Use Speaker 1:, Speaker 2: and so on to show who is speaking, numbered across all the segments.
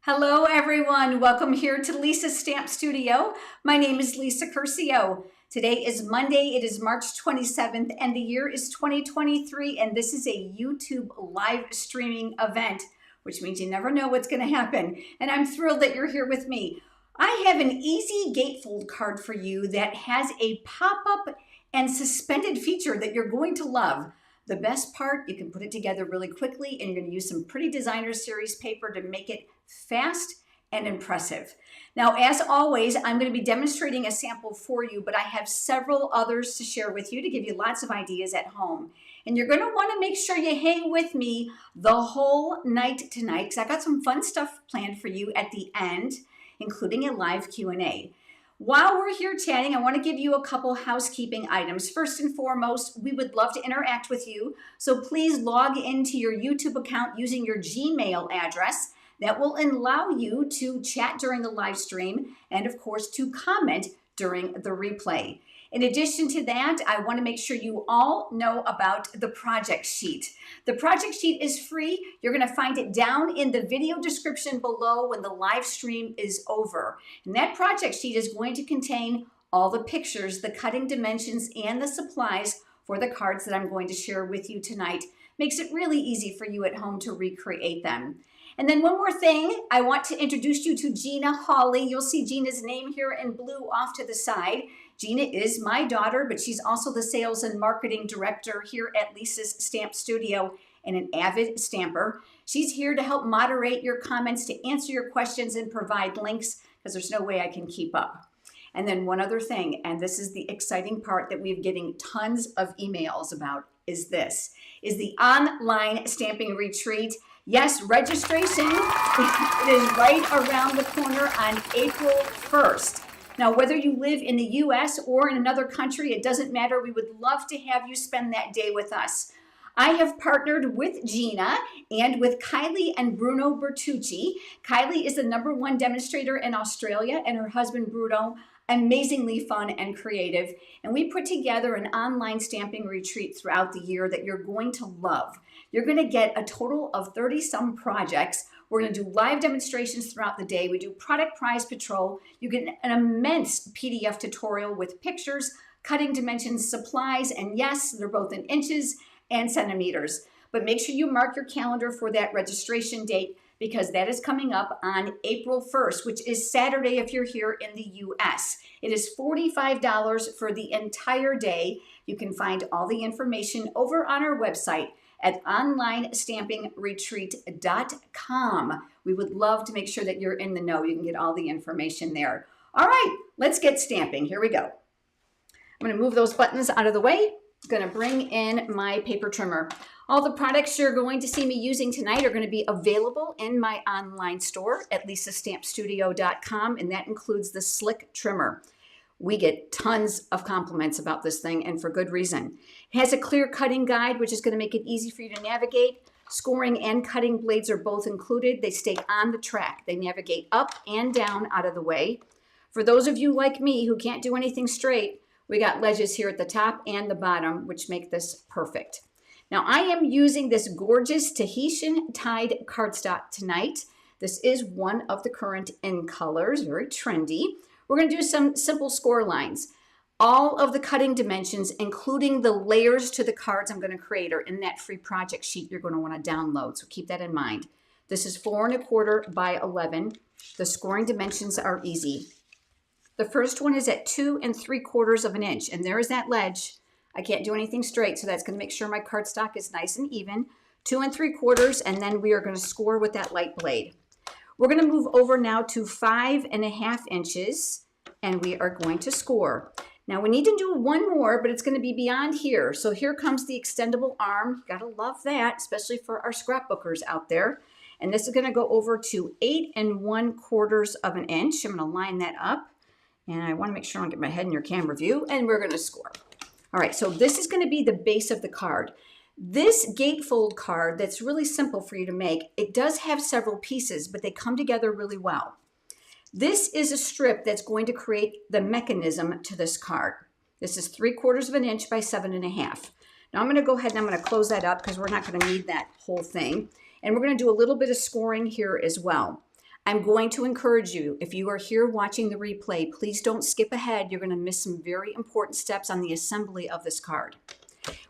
Speaker 1: Hello everyone, welcome here to Lisa's Stamp Studio. My name is Lisa Curcio. Today is Monday, it is March 27th and the year is 2023 and this is a YouTube live streaming event, which means you never know what's going to happen. And I'm thrilled that you're here with me. I have an easy gatefold card for you that has a pop-up and suspended feature that you're going to love. The best part, you can put it together really quickly and you're going to use some pretty designer series paper to make it fast and impressive. Now, as always, I'm going to be demonstrating a sample for you, but I have several others to share with you to give you lots of ideas at home. And you're going to want to make sure you hang with me the whole night tonight because I got some fun stuff planned for you at the end, including a live Q&A. While we're here chatting, I want to give you a couple housekeeping items. First and foremost, we would love to interact with you, so please log into your YouTube account using your Gmail address. That will allow you to chat during the live stream and, of course, to comment during the replay. In addition to that, I want to make sure you all know about the project sheet. The project sheet is free. You're going to find it down in the video description below when the live stream is over. And that project sheet is going to contain all the pictures, the cutting dimensions, and the supplies for the cards that I'm going to share with you tonight. Makes it really easy for you at home to recreate them. And then one more thing, I want to introduce you to Gina Hawley. You'll see Gina's name here in blue off to the side. Gina is my daughter, but she's also the sales and marketing director here at Lisa's Stamp Studio and an avid stamper. She's here to help moderate your comments, to answer your questions and provide links because there's no way I can keep up. And then one other thing, and this is the exciting part that we're getting tons of emails about, is the online stamping retreat. Yes, registration is right around the corner on April 1st. Now, whether you live in the US or in another country, it doesn't matter. We would love to have you spend that day with us. I have partnered with Gina and with Kylie and Bruno Bertucci. Kylie is the #1 demonstrator in Australia, and her husband Bruno, amazingly fun and creative. And we put together an online stamping retreat throughout the year that you're going to love. You're going to get a total of 30-some projects. We're going to do live demonstrations throughout the day. We do product prize patrol. You get an immense PDF tutorial with pictures, cutting dimensions, supplies, and yes, they're both in inches and centimeters. But make sure you mark your calendar for that registration date because that is coming up on April 1st, which is Saturday if you're here in the US. It is $45 for the entire day. You can find all the information over on our website at onlinestampingretreat.com. We would love to make sure that you're in the know. You can get all the information there. All right, let's get stamping. Here we go. I'm going to move those buttons out of the way. I'm going to bring in my paper trimmer. All the products you're going to see me using tonight are going to be available in my online store at lisastampstudio.com, and that includes the Slick Trimmer. We get tons of compliments about this thing, and for good reason. It has a clear cutting guide, which is going to make it easy for you to navigate. Scoring and cutting blades are both included. They stay on the track. They navigate up and down out of the way. For those of you like me who can't do anything straight, we got ledges here at the top and the bottom, which make this perfect. Now, I am using this gorgeous Tahitian tied cardstock tonight. This is one of the current in colors, very trendy. We're going to do some simple score lines. All of the cutting dimensions, including the layers to the cards I'm going to create, are in that free project sheet you're going to want to download, so keep that in mind. This is 4 1/4 by 11. The scoring dimensions are easy. The first one is at 2 3/4 of an inch, and there is that ledge. I can't do anything straight, so that's going to make sure my cardstock is nice and even. 2 3/4, and then we are going to score with that light blade. We're going to move over now to 5 1/2 inches, and we are going to score. Now we need to do one more, but it's going to be beyond here. So here comes the extendable arm. You got to love that, especially for our scrapbookers out there. And this is going to go over to 8 1/4 of an inch. I'm going to line that up, and I want to make sure I don't get my head in your camera view, and we're going to score. All right, so this is going to be the base of the card. This gatefold card that's really simple for you to make, it does have several pieces, but they come together really well. This is a strip that's going to create the mechanism to this card. This is 3/4 of an inch by 7 1/2. Now I'm going to go ahead and I'm going to close that up because we're not going to need that whole thing. And we're going to do a little bit of scoring here as well. I'm going to encourage you, if you are here watching the replay, please don't skip ahead. You're going to miss some very important steps on the assembly of this card.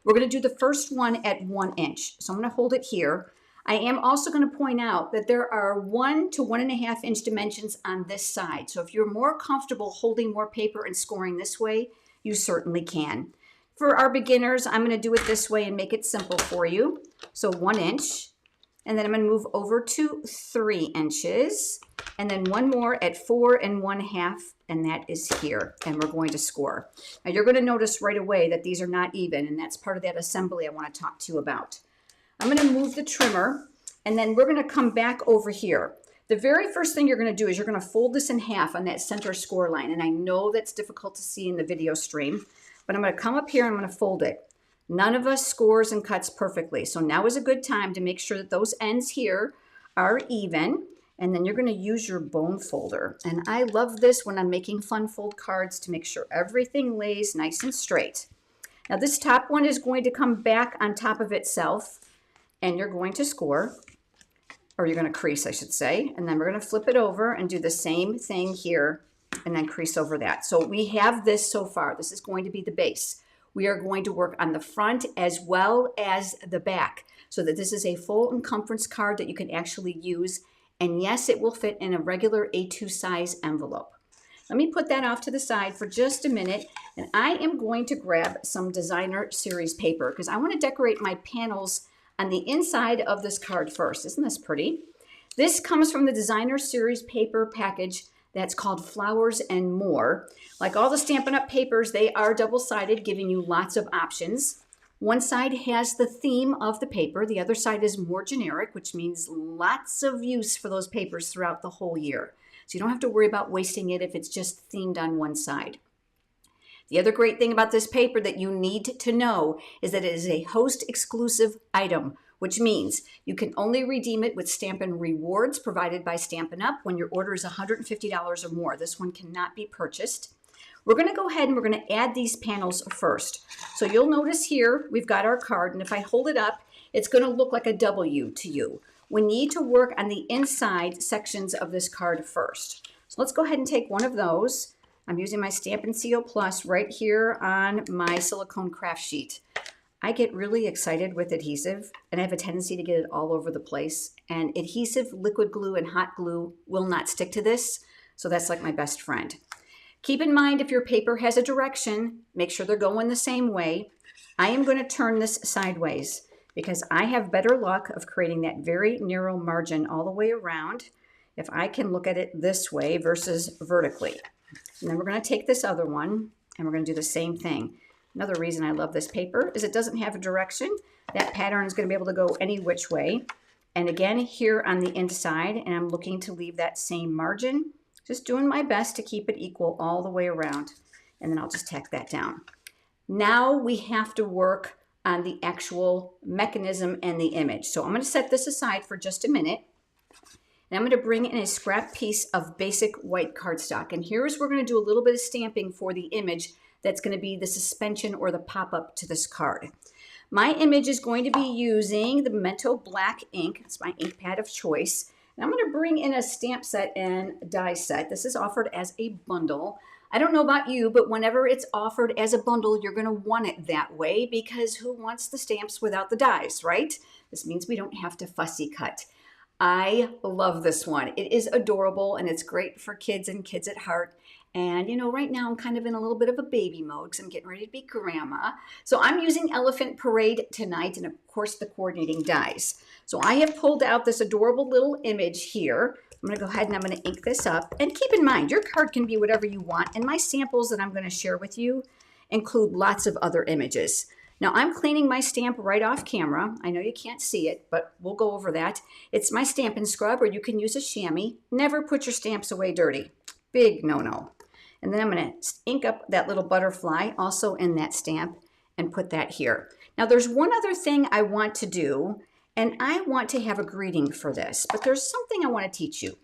Speaker 1: We're going to do the first one at 1 inch. So I'm going to hold it here. I am also going to point out that there are 1 to 1.5 inch dimensions on this side. So if you're more comfortable holding more paper and scoring this way, you certainly can. For our beginners, I'm going to do it this way and make it simple for you. So 1 inch, and then I'm going to move over to 3 inches, and then one more at 4 1/2, and that is here, and we're going to score. Now you're going to notice right away that these are not even, and that's part of that assembly I want to talk to you about. I'm going to move the trimmer, and then we're going to come back over here. The very first thing you're going to do is you're going to fold this in half on that center score line, and I know that's difficult to see in the video stream, but I'm going to come up here and I'm going to fold it. None of us scores and cuts perfectly, so now is a good time to make sure that those ends here are even, and then you're going to use your bone folder. And I love this when I'm making fun fold cards to make sure everything lays nice and straight. Now this top one is going to come back on top of itself, and you're going to score, or you're going to crease, I should say, and then we're going to flip it over and do the same thing here, and then crease over that. So we have this so far. This is going to be the base. We are going to work on the front as well as the back so that this is a full encumbrance card that you can actually use. And yes, it will fit in a regular A2 size envelope. Let me put that off to the side for just a minute. And I am going to grab some designer series paper because I want to decorate my panels on the inside of this card first. Isn't this pretty? This comes from the designer series paper package that's called Flowers and More. Like all the Stampin' Up! Papers, they are double-sided, giving you lots of options. One side has the theme of the paper. The other side is more generic, which means lots of use for those papers throughout the whole year. So you don't have to worry about wasting it if it's just themed on one side. The other great thing about this paper that you need to know is that it is a host-exclusive item, which means you can only redeem it with Stampin' Rewards provided by Stampin' Up! When your order is $150 or more. This one cannot be purchased. We're going to go ahead and we're going to add these panels first. So you'll notice here we've got our card, and if I hold it up, it's going to look like a W to you. We need to work on the inside sections of this card first. So let's go ahead and take one of those. I'm using my Stampin' Seal Plus right here on my silicone craft sheet. I get really excited with adhesive, and I have a tendency to get it all over the place. And adhesive, liquid glue, and hot glue will not stick to this, so that's like my best friend. Keep in mind if your paper has a direction, make sure they're going the same way. I am going to turn this sideways because I have better luck of creating that very narrow margin all the way around if I can look at it this way versus vertically. And then we're going to take this other one and we're going to do the same thing. Another reason I love this paper is it doesn't have a direction. That pattern is going to be able to go any which way. And again, here on the inside, and I'm looking to leave that same margin, just doing my best to keep it equal all the way around. And then I'll just tack that down. Now we have to work on the actual mechanism and the image. So I'm going to set this aside for just a minute. And I'm going to bring in a scrap piece of basic white cardstock. And here's where we're going to do a little bit of stamping for the image that's going to be the suspension or the pop-up to this card. My image is going to be using the Memento Black ink. It's my ink pad of choice. And I'm going to bring in a stamp set and die set. This is offered as a bundle. I don't know about you, but whenever it's offered as a bundle, you're going to want it that way because who wants the stamps without the dies, right? This means we don't have to fussy cut. I love this one. It is adorable and it's great for kids and kids at heart. And you know, right now I'm kind of in a little bit of a baby mode because I'm getting ready to be grandma. So I'm using Elephant Parade tonight and of course the coordinating dies. So I have pulled out this adorable little image here. I'm going to go ahead and I'm going to ink this up. And keep in mind, your card can be whatever you want. And my samples that I'm going to share with you include lots of other images. Now I'm cleaning my stamp right off camera. I know you can't see it, but we'll go over that. It's my Stampin' Scrub, or you can use a chamois. Never put your stamps away dirty. Big no-no. And then I'm going to ink up that little butterfly also in that stamp and put that here. Now there's one other thing I want to do, and I want to have a greeting for this, but there's something I want to teach you.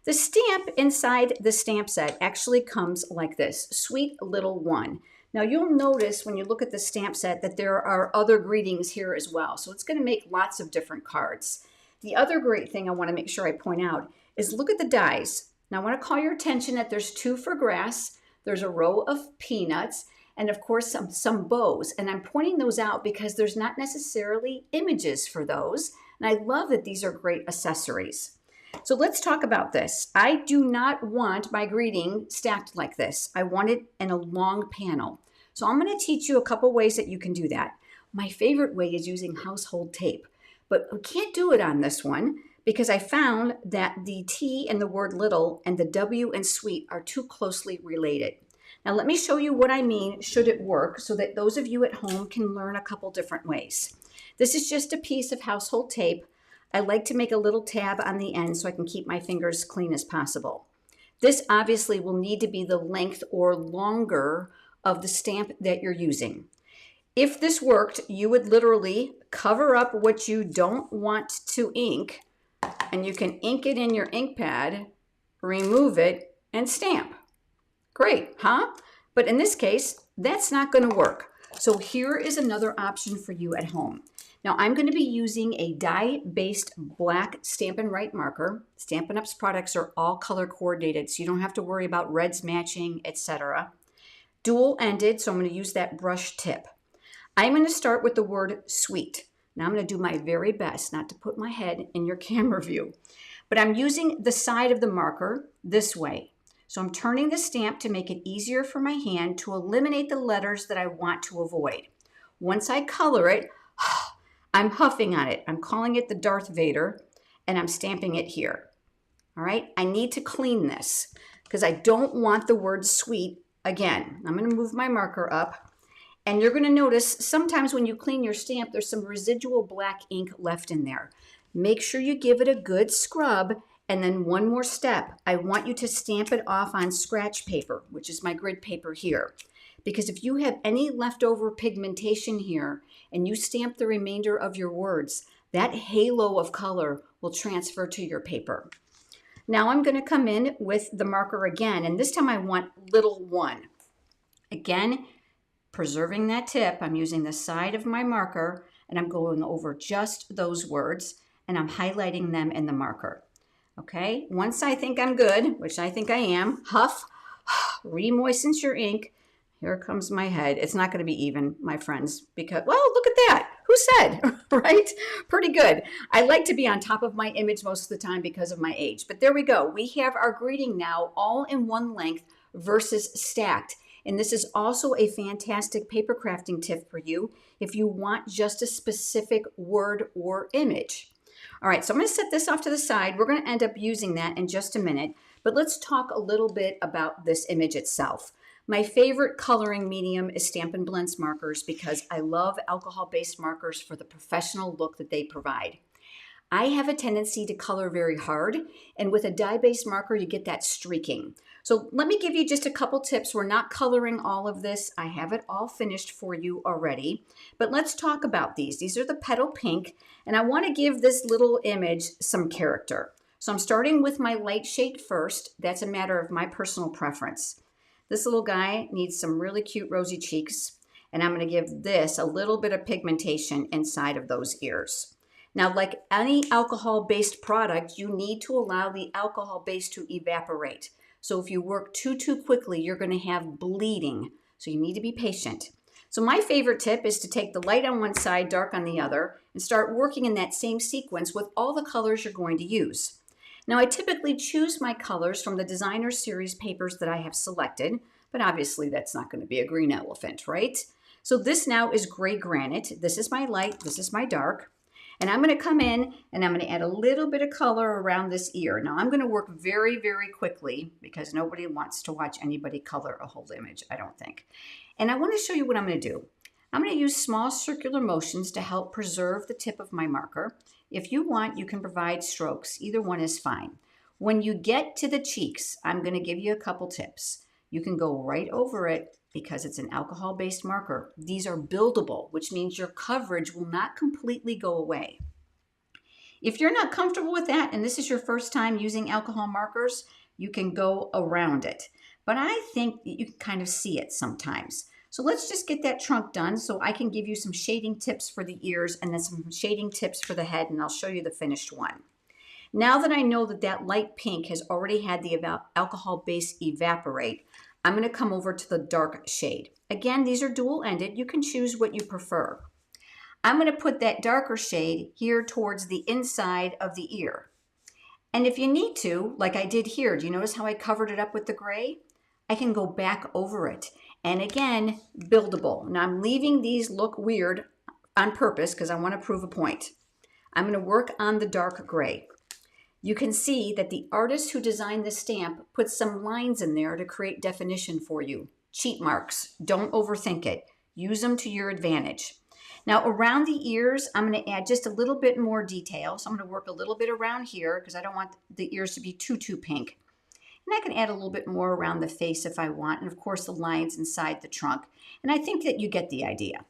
Speaker 1: The stamp inside the stamp set actually comes like this, Sweet Little One. Now you'll notice when you look at the stamp set that there are other greetings here as well. So it's going to make lots of different cards. The other great thing I want to make sure I point out is look at the dies. Now I want to call your attention that there's 2 for grass, there's a row of peanuts, and of course some bows. And I'm pointing those out because there's not necessarily images for those. And I love that these are great accessories. So let's talk about this. I do not want my greeting stacked like this. I want it in a long panel. So I'm going to teach you a couple ways that you can do that. My favorite way is using household tape, but we can't do it on this one because I found that the T in the word little and the W in sweet are too closely related. Now let me show you what I mean should it work so that those of you at home can learn a couple different ways. This is just a piece of household tape. I like to make a little tab on the end so I can keep my fingers clean as possible. This obviously will need to be the length or longer of the stamp that you're using. If this worked, you would literally cover up what you don't want to ink, and you can ink it in your ink pad, remove it, and stamp. Great, huh? But in this case, that's not going to work. So here is another option for you at home. Now I'm going to be using a dye-based black Stampin' Right marker. Stampin' Up's products are all color coordinated, so you don't have to worry about reds matching, etc. Dual-ended, so I'm going to use that brush tip. I'm going to start with the word sweet. Now I'm going to do my very best not to put my head in your camera view, but I'm using the side of the marker this way. So I'm turning the stamp to make it easier for my hand to eliminate the letters that I want to avoid. Once I color it, I'm huffing on it. I'm calling it the Darth Vader, and I'm stamping it here. All right, I need to clean this because I don't want the word sweet again. I'm going to move my marker up, and you're going to notice sometimes when you clean your stamp, there's some residual black ink left in there. Make sure you give it a good scrub, and then one more step. I want you to stamp it off on scratch paper, which is my grid paper here. Because if you have any leftover pigmentation here and you stamp the remainder of your words, that halo of color will transfer to your paper. Now I'm going to come in with the marker again, and this time I want little one. Again, preserving that tip, I'm using the side of my marker and I'm going over just those words and I'm highlighting them in the marker. Okay, once I think I'm good, which I think I am, huff, re-moistens your ink. Here comes my head. It's not going to be even, my friends, because, well, look at that. Who said, right? Pretty good. I like to be on top of my image most of the time because of my age. But there we go. We have our greeting now all in one length versus stacked. And this is also a fantastic paper crafting tip for you if you want just a specific word or image. All right, so I'm going to set this off to the side. We're going to end up using that in just a minute. But let's talk a little bit about this image itself. My favorite coloring medium is Stampin' Blends markers because I love alcohol-based markers for the professional look that they provide. I have a tendency to color very hard, and with a dye-based marker, you get that streaking. So let me give you just a couple tips. We're not coloring all of this. I have it all finished for you already, but let's talk about these. These are the petal pink, and I want to give this little image some character. So I'm starting with my light shade first. That's a matter of my personal preference. This little guy needs some really cute rosy cheeks, and I'm going to give this a little bit of pigmentation inside of those ears. Now, like any alcohol-based product, you need to allow the alcohol base to evaporate. So if you work too quickly, you're going to have bleeding. So you need to be patient. So my favorite tip is to take the light on one side, dark on the other, and start working in that same sequence with all the colors you're going to use. Now, I typically choose my colors from the designer series papers that I have selected, but obviously that's not going to be a green elephant, right? So this now is gray granite. This is my light, this is my dark. And I'm going to come in and I'm going to add a little bit of color around this ear. Now I'm going to work very quickly because nobody wants to watch anybody color a whole image, I don't think. And I want to show you what I'm going to do. I'm going to use small circular motions to help preserve the tip of my marker. If you want, you can provide strokes. Either one is fine. When you get to the cheeks, I'm going to give you a couple tips. You can go right over it because it's an alcohol-based marker. These are buildable, which means your coverage will not completely go away. If you're not comfortable with that, and this is your first time using alcohol markers, you can go around it. But I think you can kind of see it sometimes. So let's just get that trunk done so I can give you some shading tips for the ears and then some shading tips for the head, and I'll show you the finished one. Now that I know that that light pink has already had the alcohol base evaporate, I'm going to come over to the dark shade. Again, these are dual-ended. You can choose what you prefer. I'm going to put that darker shade here towards the inside of the ear. And if you need to, like I did here, do you notice how I covered it up with the gray? I can go back over it. And again, buildable. Now I'm leaving these look weird on purpose because I want to prove a point. I'm going to work on the dark gray. You can see that the artist who designed this stamp put some lines in there to create definition for you. Cheat marks. Don't overthink it. Use them to your advantage. Now around the ears, I'm going to add just a little bit more detail. So I'm going to work a little bit around here because I don't want the ears to be too pink. And I can add a little bit more around the face if I want. And of course the lines inside the trunk. And I think that you get the idea.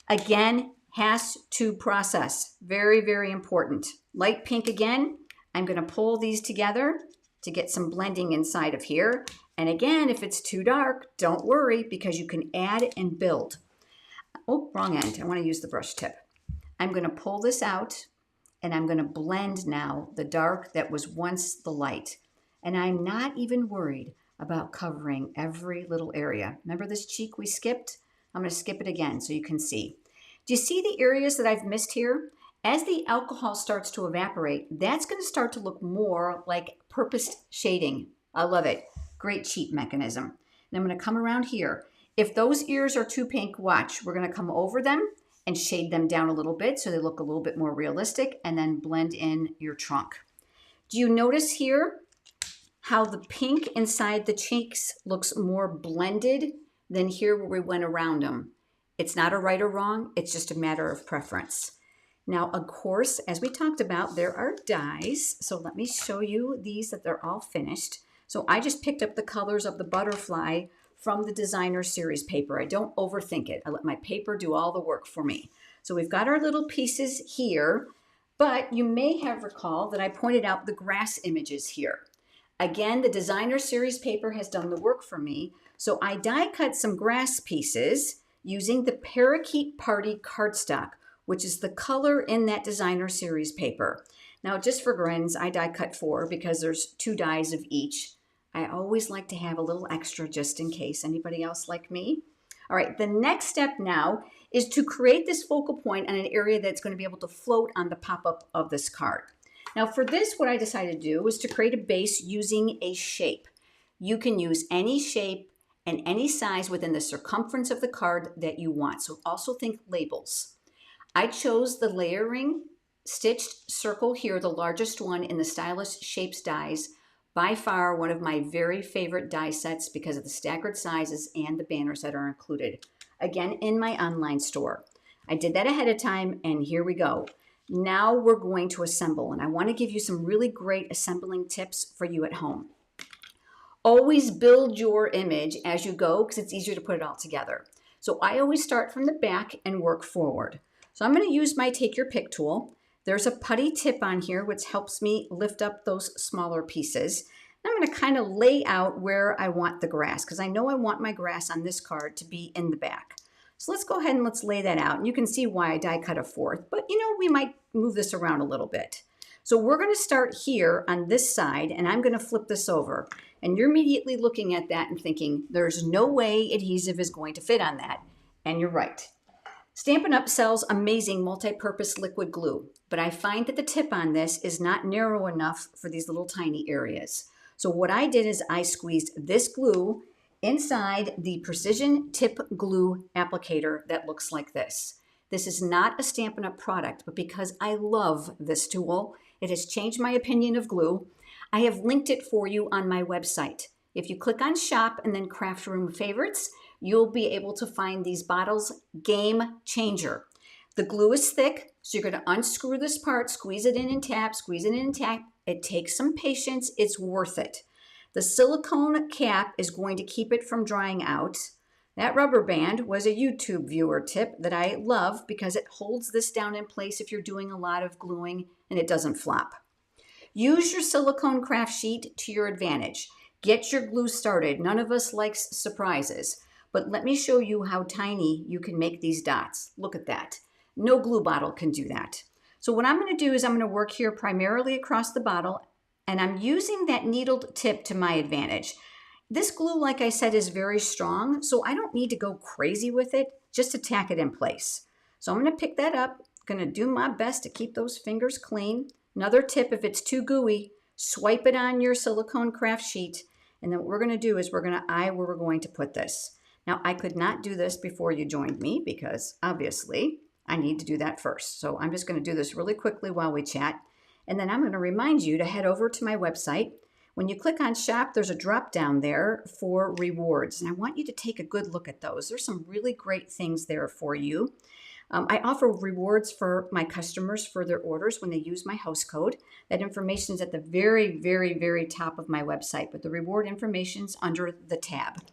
Speaker 1: Again, has to process. Very, very important. Light pink again. I'm going to pull these together to get some blending inside of here. And again, if it's too dark, don't worry because you can add and build. Oh, wrong end. I want to use the brush tip. I'm going to pull this out and I'm going to blend now the dark that was once the light. And I'm not even worried about covering every little area. Remember this cheek we skipped? I'm going to skip it again so you can see. Do you see the areas that I've missed here? As the alcohol starts to evaporate, that's going to start to look more like purposed shading. I love it. Great cheat mechanism. And I'm going to come around here. If those ears are too pink, watch. We're going to come over them and shade them down a little bit so they look a little bit more realistic and then blend in your trunk. Do you notice here how the pink inside the cheeks looks more blended than here where we went around them? It's not a right or wrong. It's just a matter of preference. Now, of course, as we talked about, there are dies. So let me show you these that they're all finished. So I just picked up the colors of the butterfly from the designer series paper. I don't overthink it. I let my paper do all the work for me. So we've got our little pieces here, but you may have recalled that I pointed out the grass images here. Again, the designer series paper has done the work for me. So I die cut some grass pieces using the Parakeet Party cardstock, which is the color in that designer series paper. Now, just for grins, I die cut 4 because there's 2 dies of each. I always like to have a little extra just in case. Anybody else like me? All right, the next step now is to create this focal point on an area that's going to be able to float on the pop-up of this card. Now for this, what I decided to do was to create a base using a shape. You can use any shape and any size within the circumference of the card that you want. So also think labels. I chose the layering stitched circle here, the largest one in the Stylish Shapes dies. By far one of my very favorite die sets because of the staggered sizes and the banners that are included. Again, in my online store. I did that ahead of time and here we go. Now we're going to assemble and I want to give you some really great assembling tips for you at home. Always build your image as you go because it's easier to put it all together. So I always start from the back and work forward. So I'm going to use my Take Your Pick tool. There's a putty tip on here which helps me lift up those smaller pieces. I'm going to kind of lay out where I want the grass because I know I want my grass on this card to be in the back. So let's go ahead and let's lay that out. And you can see why I die cut a 4th, but you know, we might move this around a little bit. So we're going to start here on this side and I'm going to flip this over. And you're immediately looking at that and thinking, there's no way adhesive is going to fit on that. And you're right. Stampin' Up! Sells amazing multi-purpose liquid glue, but I find that the tip on this is not narrow enough for these little tiny areas. So what I did is I squeezed this glue inside the precision tip glue applicator that looks like this. This is not a Stampin' Up! Product, but because I love this tool, it has changed my opinion of glue. I have linked it for you on my website. If you click on shop and then craft room favorites, you'll be able to find these bottles. Game changer. The glue is thick, so you're going to unscrew this part, squeeze it in and tap, squeeze it in and tap. It takes some patience. It's worth it. The silicone cap is going to keep it from drying out. That rubber band was a YouTube viewer tip that I love because it holds this down in place if you're doing a lot of gluing and it doesn't flop. Use your silicone craft sheet to your advantage. Get your glue started. None of us likes surprises. But let me show you how tiny you can make these dots. Look at that. No glue bottle can do that. So what I'm going to do is I'm going to work here primarily across the bottle, and I'm using that needled tip to my advantage. This glue, like I said, is very strong, so I don't need to go crazy with it, just to tack it in place. So I'm going to pick that up, going to do my best to keep those fingers clean. Another tip, if it's too gooey, swipe it on your silicone craft sheet, and then what we're going to do is we're going to eye where we're going to put this. Now, I could not do this before you joined me because obviously I need to do that first. So I'm just going to do this really quickly while we chat. And then I'm going to remind you to head over to my website. When you click on shop, there's a drop down there for rewards. And I want you to take a good look at those. There's some really great things there for you. I offer rewards for my customers for their orders when they use my house code. That information is at the very, very, very top of my website, but the reward information is under the tab.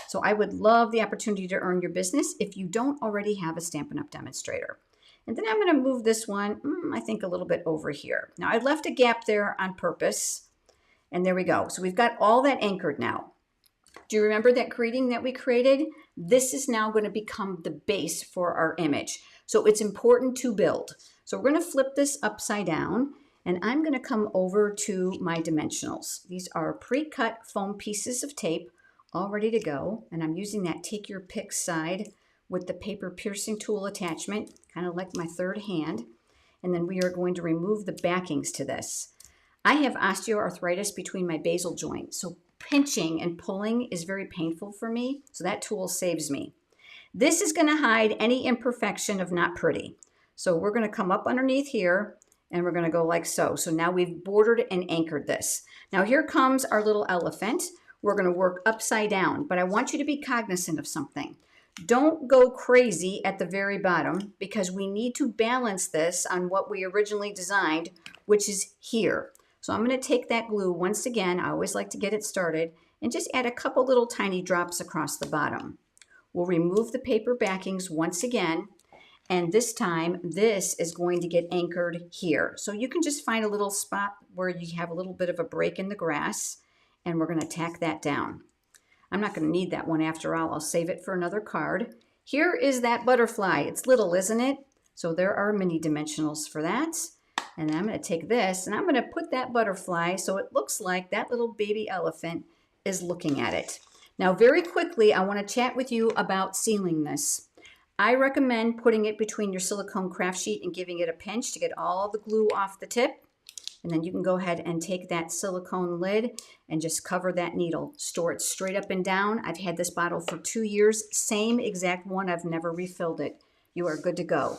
Speaker 1: So I would love the opportunity to earn your business if you don't already have a Stampin' Up! Demonstrator. And then I'm going to move this one, I think, a little bit over here. Now, I left a gap there on purpose, and there we go. So we've got all that anchored now. Do you remember that greeting that we created? This is now going to become the base for our image. So it's important to build. So we're going to flip this upside down, and I'm going to come over to my dimensionals. These are pre-cut foam pieces of tape, all ready to go. And I'm using that take your pick side with the paper piercing tool attachment, kind of like my third hand. And then we are going to remove the backings to this. I have osteoarthritis between my basal joints, so pinching and pulling is very painful for me, so that tool saves me. This is going to hide any imperfection of not pretty. So we're going to come up underneath here, and we're going to go like so. So now we've bordered and anchored this. Now here comes our little elephant. We're going to work upside down, but I want you to be cognizant of something. Don't go crazy at the very bottom because we need to balance this on what we originally designed, which is here. So I'm going to take that glue once again. I always like to get it started and just add a couple little tiny drops across the bottom. We'll remove the paper backings once again, and this time this is going to get anchored here. So you can just find a little spot where you have a little bit of a break in the grass, and we're going to tack that down. I'm not going to need that one after all. I'll save it for another card. Here is that butterfly. It's little, isn't it? So there are mini dimensionals for that. And I'm going to take this and I'm going to put that butterfly so it looks like that little baby elephant is looking at it. Now, very quickly, I want to chat with you about sealing this. I recommend putting it between your silicone craft sheet and giving it a pinch to get all the glue off the tip. And then you can go ahead and take that silicone lid and just cover that needle. Store it straight up and down. I've had this bottle for 2 years. Same exact one. I've never refilled it. You are good to go.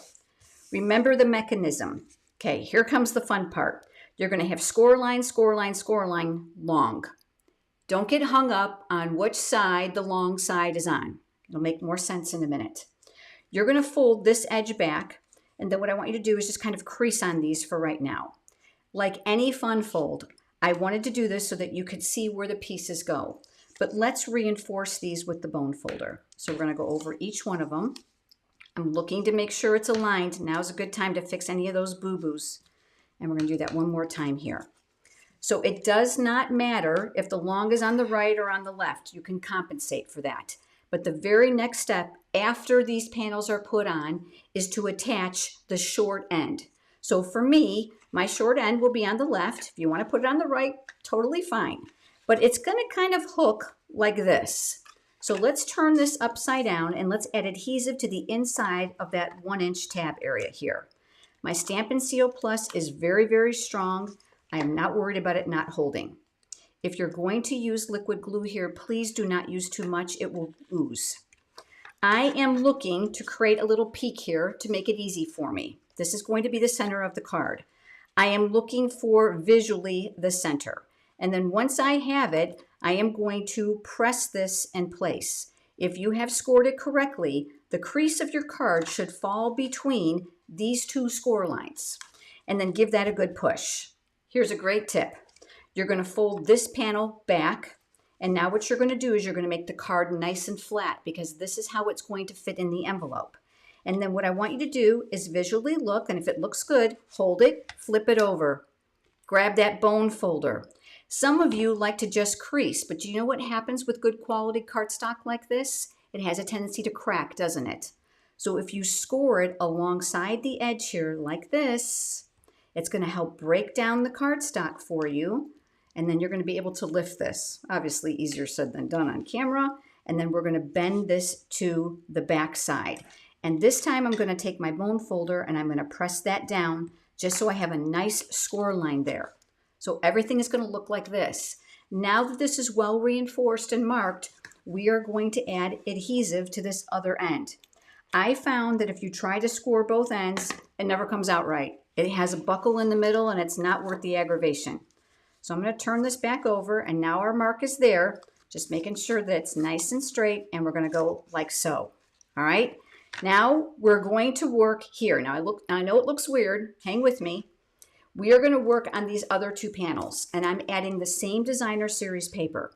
Speaker 1: Remember the mechanism. Okay, here comes the fun part. You're going to have score line, score line, score line, long. Don't get hung up on which side the long side is on. It'll make more sense in a minute. You're going to fold this edge back, and then what I want you to do is just kind of crease on these for right now. Like any fun fold, I wanted to do this so that you could see where the pieces go. But let's reinforce these with the bone folder. So we're going to go over each one of them. I'm looking to make sure it's aligned. Now's a good time to fix any of those boo-boos. And we're going to do that one more time here. So it does not matter if the long is on the right or on the left. You can compensate for that. But the very next step after these panels are put on is to attach the short end. So for me, my short end will be on the left. If you want to put it on the right, totally fine. But it's going to kind of hook like this. So let's turn this upside down and let's add adhesive to the inside of that 1-inch tab area here. My Stampin' Seal Plus is very, very strong. I am not worried about it not holding. If you're going to use liquid glue here, please do not use too much. It will ooze. I am looking to create a little peak here to make it easy for me. This is going to be the center of the card. I am looking for visually the center. And then once I have it, I am going to press this in place. If you have scored it correctly, the crease of your card should fall between these two score lines. And then give that a good push. Here's a great tip. You're going to fold this panel back. And now what you're going to do is you're going to make the card nice and flat because this is how it's going to fit in the envelope. And then what I want you to do is visually look, and if it looks good, hold it, flip it over. Grab that bone folder. Some of you like to just crease, but do you know what happens with good quality cardstock like this? it has a tendency to crack, doesn't it? So if you score it alongside the edge here like this, it's going to help break down the cardstock for you. And then you're going to be able to lift this. Obviously easier said than done on camera. And then we're going to bend this to the back side. And this time I'm going to take my bone folder and I'm going to press that down just so I have a nice score line there. So everything is going to look like this. Now that this is well reinforced and marked, we are going to add adhesive to this other end. I found that if you try to score both ends, it never comes out right. It has a buckle in the middle and it's not worth the aggravation. So I'm going to turn this back over and now our mark is there, just making sure that it's nice and straight, and we're going to go like so. All right. Now we're going to work here. Now I know it looks weird. Hang with me. We are going to work on these other two panels, and I'm adding the same designer series paper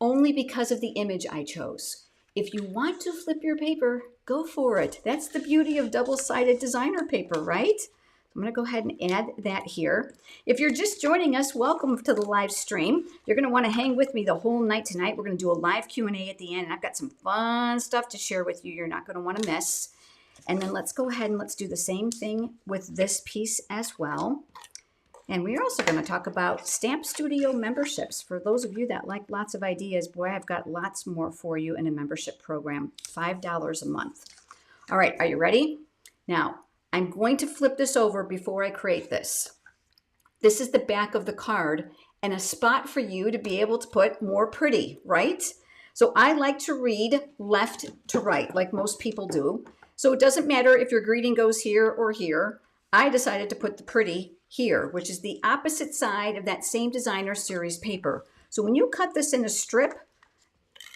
Speaker 1: only because of the image I chose. If you want to flip your paper, go for it. That's the beauty of double-sided designer paper, right? I'm going to go ahead and add that here. If you're just joining us, welcome to the live stream. You're going to want to hang with me the whole night tonight. We're going to do a live Q&A at the end, and I've got some fun stuff to share with you you're not going to want to miss. And then let's go ahead and let's do the same thing with this piece as well. And we're also going to talk about Stamp Studio memberships. For those of you that like lots of ideas, boy, I've got lots more for you in a membership program, $5 a month. All right, are you ready? Now, I'm going to flip this over before I create this. This is the back of the card and a spot for you to be able to put more pretty, right? So I like to read left to right, like most people do. So it doesn't matter if your greeting goes here or here. I decided to put the pretty here, which is the opposite side of that same designer series paper. So when you cut this in a strip,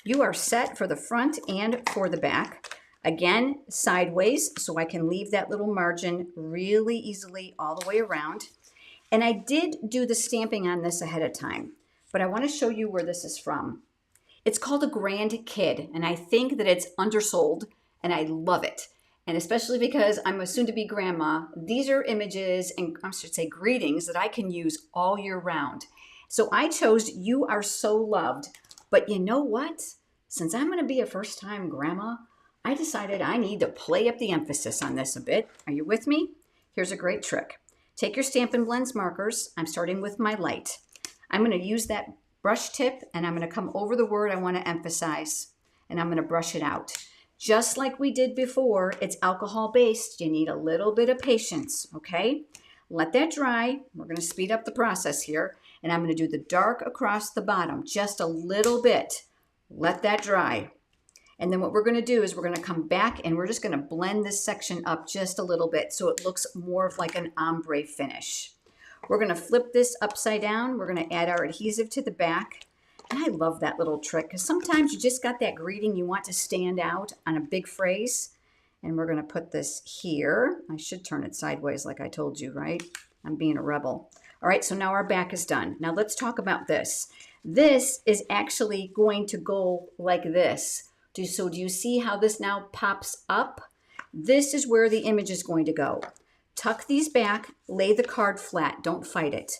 Speaker 1: you are set for the front and for the back. Again, sideways, so I can leave that little margin really easily all the way around. And I did do the stamping on this ahead of time, but I want to show you where this is from. It's called a Grand Kid, and I think that it's undersold, and I love it. And especially because I'm a soon-to-be grandma, these are images and I should say greetings that I can use all year round. So I chose You Are So Loved. But you know what? Since I'm going to be a first-time grandma, I decided I need to play up the emphasis on this a bit. Are you with me? Here's a great trick. Take your Stampin' Blends markers. I'm starting with my light. I'm going to use that brush tip and I'm going to come over the word I want to emphasize and I'm going to brush it out. Just like we did before, it's alcohol-based. You need a little bit of patience, okay? Let that dry. We're going to speed up the process here. And I'm going to do the dark across the bottom, just a little bit. Let that dry. And then what we're going to do is we're going to come back and we're just going to blend this section up just a little bit so it looks more of like an ombre finish. We're going to flip this upside down. We're going to add our adhesive to the back. And I love that little trick because sometimes you just got that greeting you want to stand out on a big phrase. And we're going to put this here. I should turn it sideways like I told you, right? I'm being a rebel. All right, so now our back is done. Now let's talk about this. This is actually going to go like this. So do you see how this now pops up? This is where the image is going to go. Tuck these back, lay the card flat, don't fight it.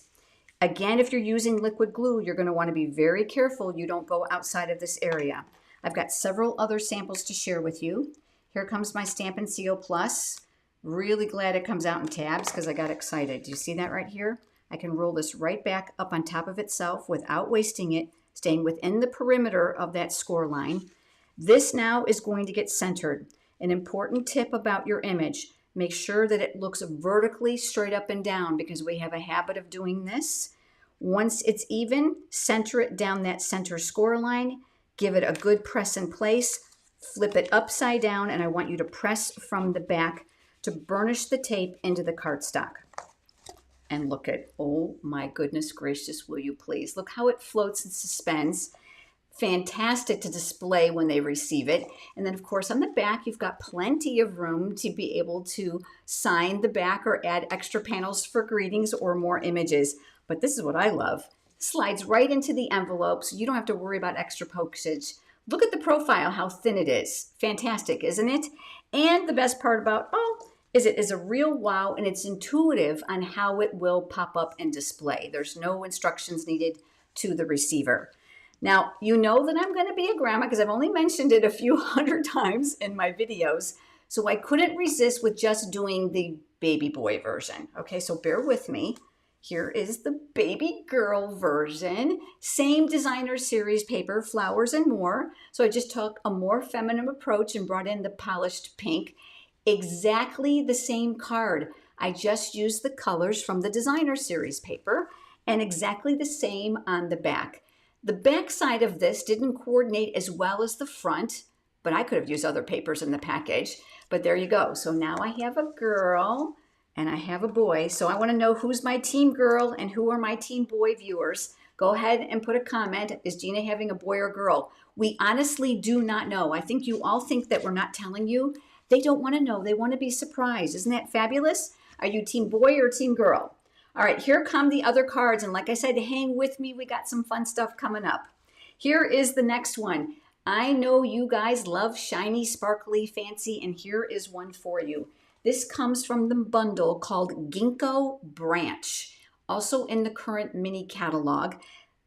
Speaker 1: Again, if you're using liquid glue, you're going to want to be very careful you don't go outside of this area. I've got several other samples to share with you. Here comes my Stampin' Seal Plus. Really glad it comes out in tabs because I got excited. Do you see that right here? I can roll this right back up on top of itself without wasting it, staying within the perimeter of that score line. This now is going to get centered. An important tip about your image, make sure that it looks vertically straight up and down because we have a habit of doing this. Once it's even, center it down that center score line, give it a good press in place, flip it upside down, and I want you to press from the back to burnish the tape into the cardstock. And look at, oh my goodness gracious, will you please? Look how it floats and suspends. Fantastic to display when they receive it. And then of course on the back, you've got plenty of room to be able to sign the back or add extra panels for greetings or more images. But this is what I love. It slides right into the envelope so you don't have to worry about extra postage. Look at the profile, how thin it is. Fantastic, isn't it? And the best part about, is it is a real wow, and it's intuitive on how it will pop up and display. There's no instructions needed to the receiver. Now, you know that I'm going to be a grandma because I've only mentioned it a few hundred times in my videos. So I couldn't resist with just doing the baby boy version. Okay, so bear with me. Here is the baby girl version. Same designer series paper, flowers and more. So I just took a more feminine approach and brought in the polished pink. Exactly the same card. I just used the colors from the designer series paper and exactly the same on the back. The back side of this didn't coordinate as well as the front, but I could have used other papers in the package. But there you go. So now I have a girl and I have a boy. So I want to know who's my team girl and who are my team boy viewers. Go ahead and put a comment. Is Gina having a boy or girl? We honestly do not know. I think you all think that we're not telling you. They don't want to know. They want to be surprised. Isn't that fabulous? Are you team boy or team girl? All right, here come the other cards. And like I said, hang with me. We got some fun stuff coming up. Here is the next one. I know you guys love shiny, sparkly, fancy, and here is one for you. This comes from the bundle called Ginkgo Branch, also in the current mini catalog.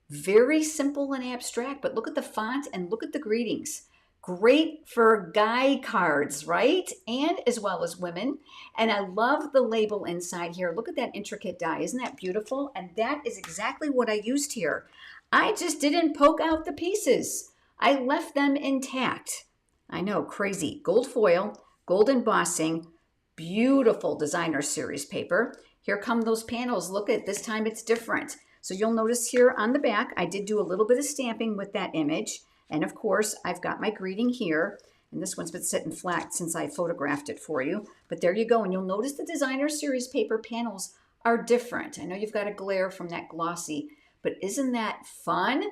Speaker 1: Very simple and abstract, but look at the font and look at the greetings. Great for guy cards, right? And as well as women. And I love the label inside here. Look at that intricate die. Isn't that beautiful? And that is exactly what I used here. I just didn't poke out the pieces. I left them intact. I know, crazy. Gold foil, gold embossing, beautiful designer series paper. Here come those panels. Look at this time it's different. So you'll notice here on the back, I did do a little bit of stamping with that image. And of course, I've got my greeting here. And this one's been sitting flat since I photographed it for you. But there you go. And you'll notice the designer series paper panels are different. I know you've got a glare from that glossy, but isn't that fun?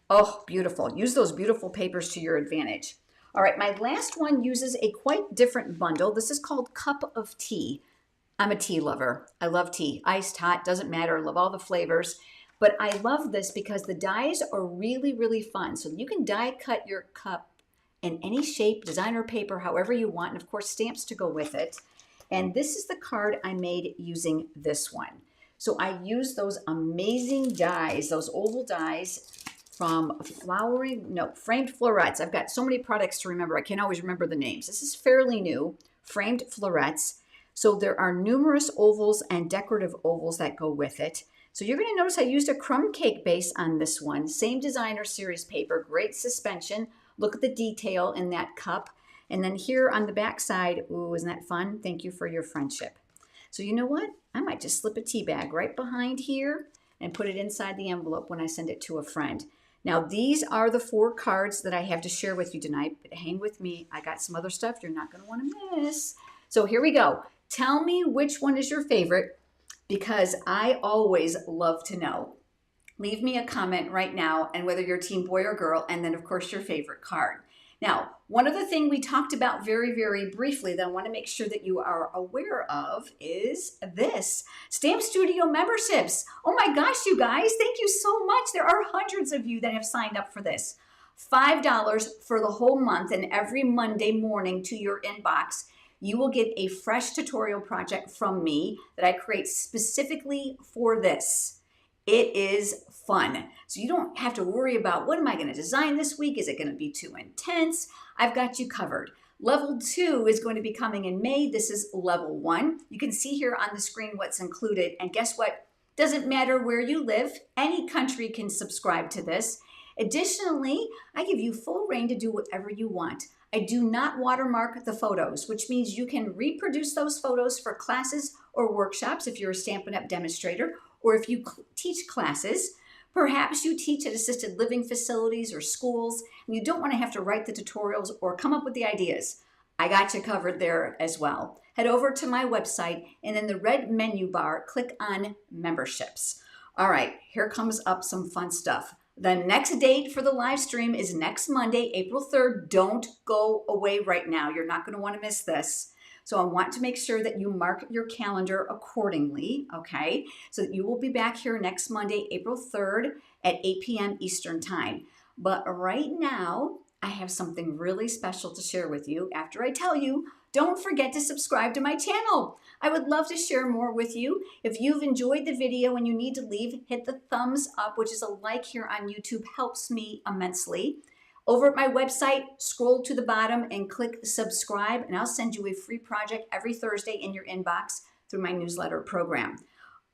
Speaker 1: Oh, beautiful. Use those beautiful papers to your advantage. All right, my last one uses a quite different bundle. This is called Cup of Tea. I'm a tea lover. I love tea. Iced, hot, doesn't matter. I love all the flavors. But I love this because the dies are really, really fun. So you can die cut your cup in any shape, designer paper, however you want. And of course, stamps to go with it. And this is the card I made using this one. So I used those amazing dies, those oval dies from Framed Florets. I've got so many products to remember. I can't always remember the names. This is fairly new, Framed Florets. So there are numerous ovals and decorative ovals that go with it. So you're going to notice I used a crumb cake base on this one. Same designer series paper, great suspension. Look at the detail in that cup. And then here on the back side, ooh, isn't that fun? Thank you for your friendship. So you know what? I might just slip a tea bag right behind here and put it inside the envelope when I send it to a friend. Now, these are the 4 cards that I have to share with you tonight. But hang with me. I got some other stuff you're not going to want to miss. So here we go. Tell me which one is your favorite because I always love to know. Leave me a comment right now and whether you're team boy or girl, and then, of course, your favorite card. Now, one other thing we talked about very, very briefly that I want to make sure that you are aware of is this. Stamp Studio memberships. Oh my gosh, you guys, thank you so much. There are hundreds of you that have signed up for this. $5 for the whole month, and every Monday morning to your inbox, you will get a fresh tutorial project from me that I create specifically for this. It is fun. So you don't have to worry about what am I going to design this week? Is it going to be too intense? I've got you covered. Level 2 is going to be coming in May. This is level 1. You can see here on the screen what's included. And guess what? Doesn't matter where you live. Any country can subscribe to this. Additionally, I give you full reign to do whatever you want. I do not watermark the photos, which means you can reproduce those photos for classes or workshops if you're a Stampin' Up! Demonstrator, or if you teach classes. Perhaps you teach at assisted living facilities or schools, and you don't want to have to write the tutorials or come up with the ideas. I got you covered there as well. Head over to my website, and in the red menu bar, click on Memberships. All right, here comes up some fun stuff. The next date for the live stream is next Monday, April 3rd. Don't go away right now. You're not going to want to miss this. So I want to make sure that you mark your calendar accordingly, okay? So that you will be back here next Monday, April 3rd at 8 p.m. Eastern Time. But right now, I have something really special to share with you after I tell you don't forget to subscribe to my channel. I would love to share more with you. If you've enjoyed the video and you need to leave, hit the thumbs up, which is a like here on YouTube, helps me immensely. Over at my website, scroll to the bottom and click subscribe, and I'll send you a free project every Thursday in your inbox through my newsletter program.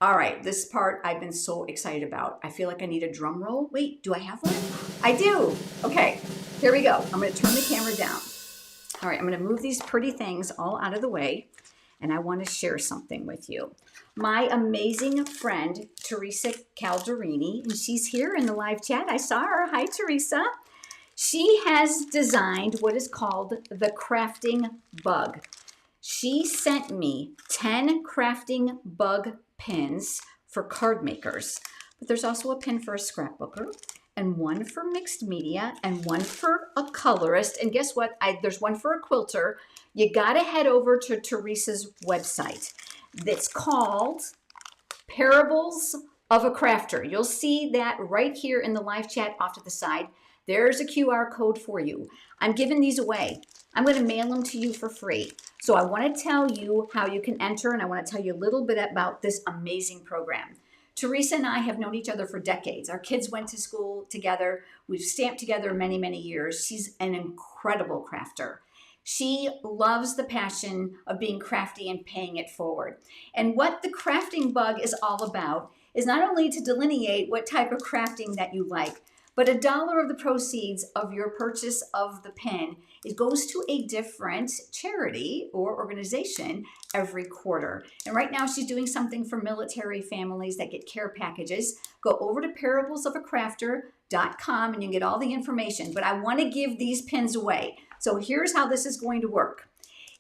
Speaker 1: All right, this part I've been so excited about. I feel like I need a drum roll. Wait, do I have one? I do. Okay, here we go. I'm going to turn the camera down. All right, I'm going to move these pretty things all out of the way, and I want to share something with you. My amazing friend, Teresa Calderini, and she's here in the live chat. I saw her. Hi, Teresa. She has designed what is called the crafting bug. She sent me 10 crafting bug pins for card makers, but there's also a pin for a scrapbooker and one for mixed media and one for a colorist. And guess what? There's one for a quilter. You got to head over to Teresa's website. That's called Parables of a Crafter. You'll see that right here in the live chat off to the side. There's a QR code for you. I'm giving these away. I'm going to mail them to you for free. So I want to tell you how you can enter, and I want to tell you a little bit about this amazing program. Teresa and I have known each other for decades. Our kids went to school together. We've stamped together many, many years. She's an incredible crafter. She loves the passion of being crafty and paying it forward. And what the crafting bug is all about is not only to delineate what type of crafting that you like, but $1 of the proceeds of your purchase of the pin, it goes to a different charity or organization every quarter. And right now she's doing something for military families that get care packages. Go over to parablesofacrafter.com and you can get all the information. But I want to give these pins away. So here's how this is going to work.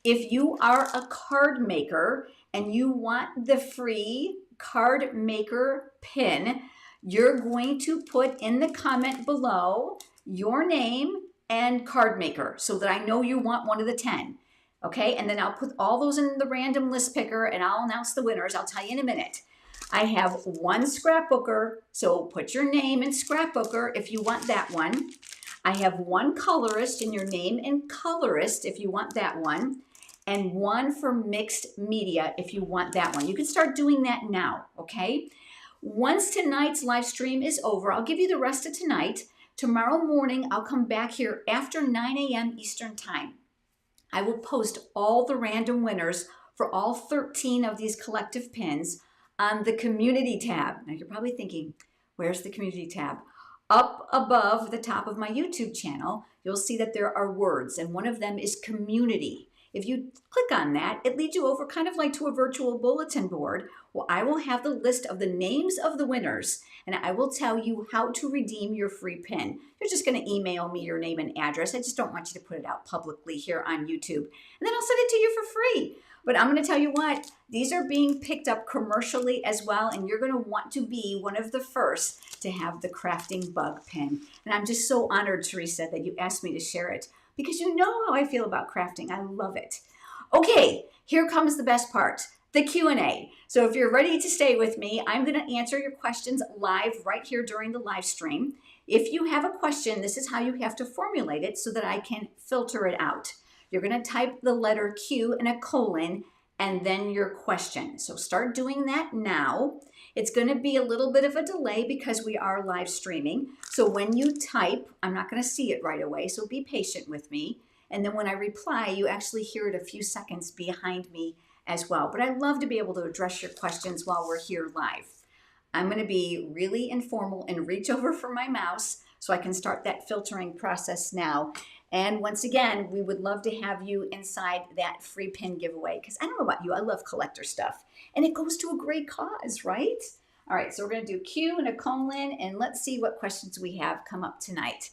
Speaker 1: If you are a card maker and you want the free card maker pin, you're going to put in the comment below your name and card maker so that I know you want one of the 10. Okay, and then I'll put all those in the random list picker and I'll announce the winners. I'll tell you in a minute. I have one scrapbooker, so put your name in scrapbooker if you want that one. I have one colorist in your name and colorist if you want that one, and one for mixed media if you want that one. You can start doing that now, okay? Once tonight's live stream is over, I'll give you the rest of tonight. Tomorrow morning, I'll come back here after 9 a.m. Eastern Time. I will post all the random winners for all 13 of these collective pins on the community tab. Now you're probably thinking, where's the community tab? Up above the top of my YouTube channel, you'll see that there are words, and one of them is community. If you click on that, it leads you over kind of like to a virtual bulletin board. Well, I will have the list of the names of the winners, and I will tell you how to redeem your free pin. You're just going to email me your name and address. I just don't want you to put it out publicly here on YouTube. And then I'll send it to you for free. But I'm going to tell you what, these are being picked up commercially as well, and you're going to want to be one of the first to have the crafting bug pin. And I'm just so honored, Teresa, that you asked me to share it, because you know how I feel about crafting. I love it. Okay, here comes the best part, the Q&A. So if you're ready to stay with me, I'm going to answer your questions live right here during the live stream. If you have a question, this is how you have to formulate it so that I can filter it out. You're going to type the letter Q and a colon and then your question. So start doing that now. It's going to be a little bit of a delay because we are live streaming. So when you type, I'm not going to see it right away, so be patient with me. And then when I reply, you actually hear it a few seconds behind me as well. But I'd love to be able to address your questions while we're here live. I'm going to be really informal and reach over for my mouse so I can start that filtering process now. And once again, we would love to have you inside that free pin giveaway, because I don't know about you, I love collector stuff. And it goes to a great cause, right? All right, so we're going to do Q and a colon, and let's see what questions we have come up tonight.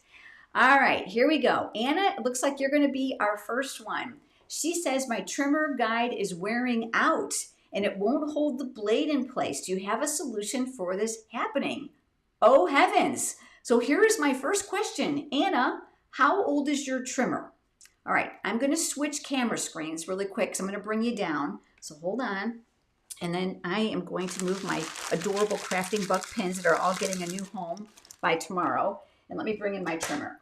Speaker 1: All right, here we go. Anna, it looks like you're going to be our first one. She says, my trimmer guide is wearing out, and it won't hold the blade in place. Do you have a solution for this happening? Oh, heavens. So here is my first question. Anna, how old is your trimmer? All right, I'm going to switch camera screens really quick, so I'm going to bring you down. So hold on. And then I am going to move my adorable crafting bug pins that are all getting a new home by tomorrow. And let me bring in my trimmer.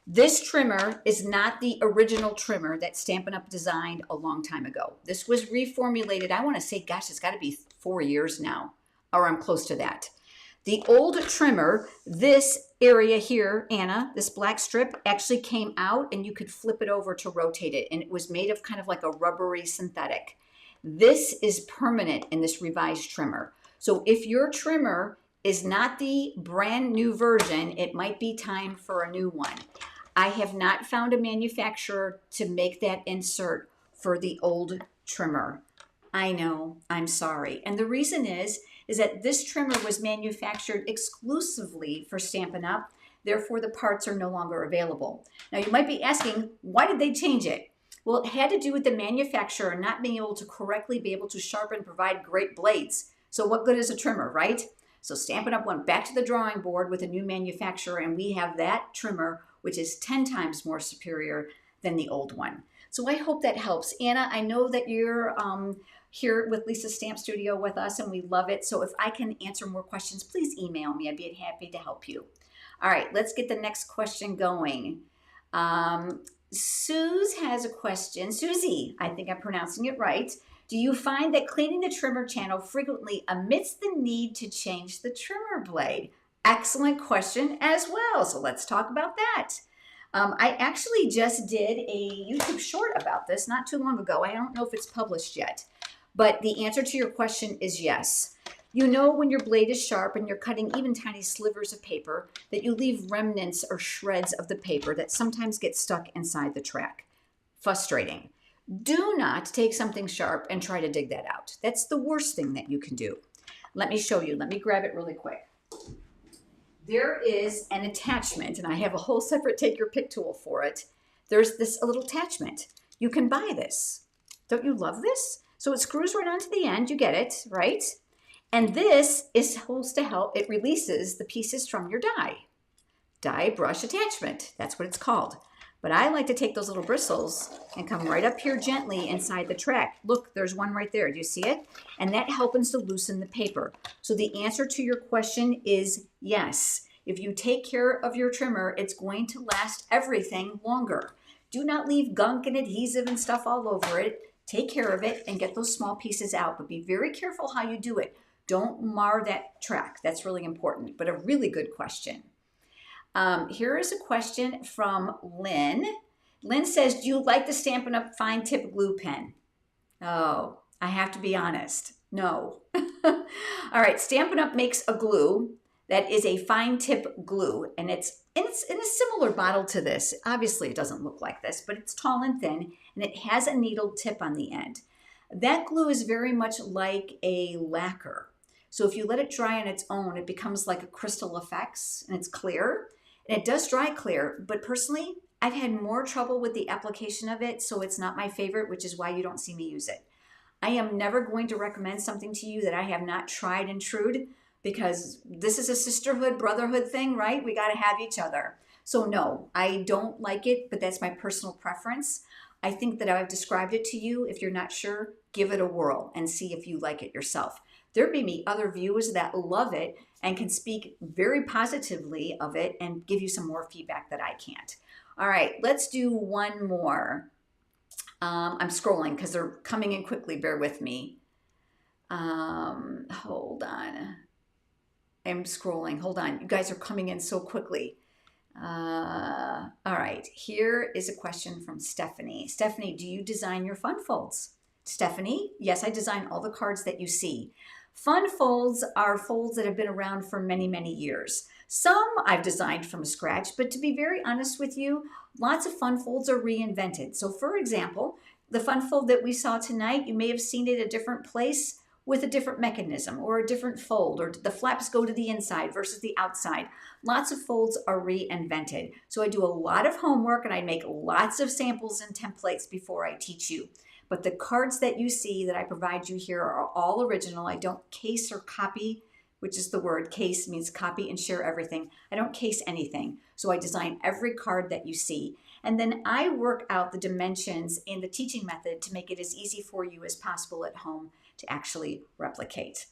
Speaker 1: This trimmer is not the original trimmer that Stampin' Up! Designed a long time ago. This was reformulated, I want to say, gosh, it's got to be 4 years now, or I'm close to that. The old trimmer, this area here, Anna, this black strip actually came out and you could flip it over to rotate it, and it was made of kind of like a rubbery synthetic. This is permanent in this revised trimmer. So if your trimmer is not the brand new version, it might be time for a new one. I have not found a manufacturer to make that insert for the old trimmer. I know, I'm sorry. And the reason is that this trimmer was manufactured exclusively for Stampin' Up!, therefore the parts are no longer available. Now you might be asking, why did they change it? Well, it had to do with the manufacturer not being able to correctly be able to sharpen and provide great blades. So what good is a trimmer, right? So Stampin' Up! Went back to the drawing board with a new manufacturer, and we have that trimmer, which is 10 times more superior than the old one. So I hope that helps. Anna, I know that you're here with Lisa Stamp Studio with us, and we love it. So if I can answer more questions, please email me. I'd be happy to help you. All right, let's get the next question going. Suze has a question. Susie, I think I'm pronouncing it right. Do you find that cleaning the trimmer channel frequently omits the need to change the trimmer blade? Excellent question as well. So let's talk about that. I actually just did a YouTube short about this not too long ago. I don't know if it's published yet, but the answer to your question is yes. You know when your blade is sharp and you're cutting even tiny slivers of paper that you leave remnants or shreds of the paper that sometimes get stuck inside the track. Frustrating. Do not take something sharp and try to dig that out. That's the worst thing that you can do. Let me show you. Let me grab it really quick. There is an attachment, and I have a whole separate take your pick tool for it. There's this little attachment. You can buy this. Don't you love this? So it screws right onto the end. You get it, right? And this is supposed to help. It releases the pieces from your die brush attachment. That's what it's called. But I like to take those little bristles and come right up here gently inside the track. Look, there's one right there. Do you see it? And that helps to loosen the paper. So the answer to your question is yes. If you take care of your trimmer, it's going to last everything longer. Do not leave gunk and adhesive and stuff all over it. Take care of it and get those small pieces out, but be very careful how you do it. Don't mar that track. That's really important, but a really good question. Here is a question from Lynn. Lynn says, do you like the Stampin' Up! Fine tip glue pen? Oh, I have to be honest. No. All right, Stampin' Up! Makes a glue that is a fine tip glue, and it's in a similar bottle to this. Obviously, it doesn't look like this, but it's tall and thin, and it has a needled tip on the end. That glue is very much like a lacquer. So if you let it dry on its own, it becomes like a crystal effects, and it's clear. And it does dry clear, but personally, I've had more trouble with the application of it, so it's not my favorite, which is why you don't see me use it. I am never going to recommend something to you that I have not tried and trued, because this is a sisterhood, brotherhood thing, right? We got to have each other. So no, I don't like it, but that's my personal preference. I think that I've described it to you. If you're not sure, give it a whirl and see if you like it yourself. There may be other viewers that love it and can speak very positively of it and give you some more feedback that I can't. All right, let's do one more. I'm scrolling because they're coming in quickly. Bear with me. Hold on. I'm scrolling. Hold on. You guys are coming in so quickly. All right, here is a question from Stephanie. Stephanie, do you design your fun folds? Stephanie, yes, I design all the cards that you see. Fun folds are folds that have been around for many, many years. Some I've designed from scratch, but to be very honest with you, lots of fun folds are reinvented. So for example, the fun fold that we saw tonight, you may have seen it a different place with a different mechanism or a different fold, or the flaps go to the inside versus the outside. Lots of folds are reinvented. So I do a lot of homework and I make lots of samples and templates before I teach you. But the cards that you see that I provide you here are all original. I don't case or copy, which is the word. Case means copy and share everything. I don't case anything. So I design every card that you see. And then I work out the dimensions in the teaching method to make it as easy for you as possible at home to actually replicate.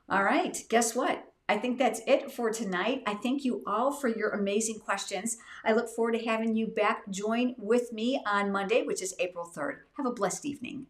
Speaker 1: All right, guess what? I think that's it for tonight. I thank you all for your amazing questions. I look forward to having you back join with me on Monday, which is April 3rd. Have a blessed evening.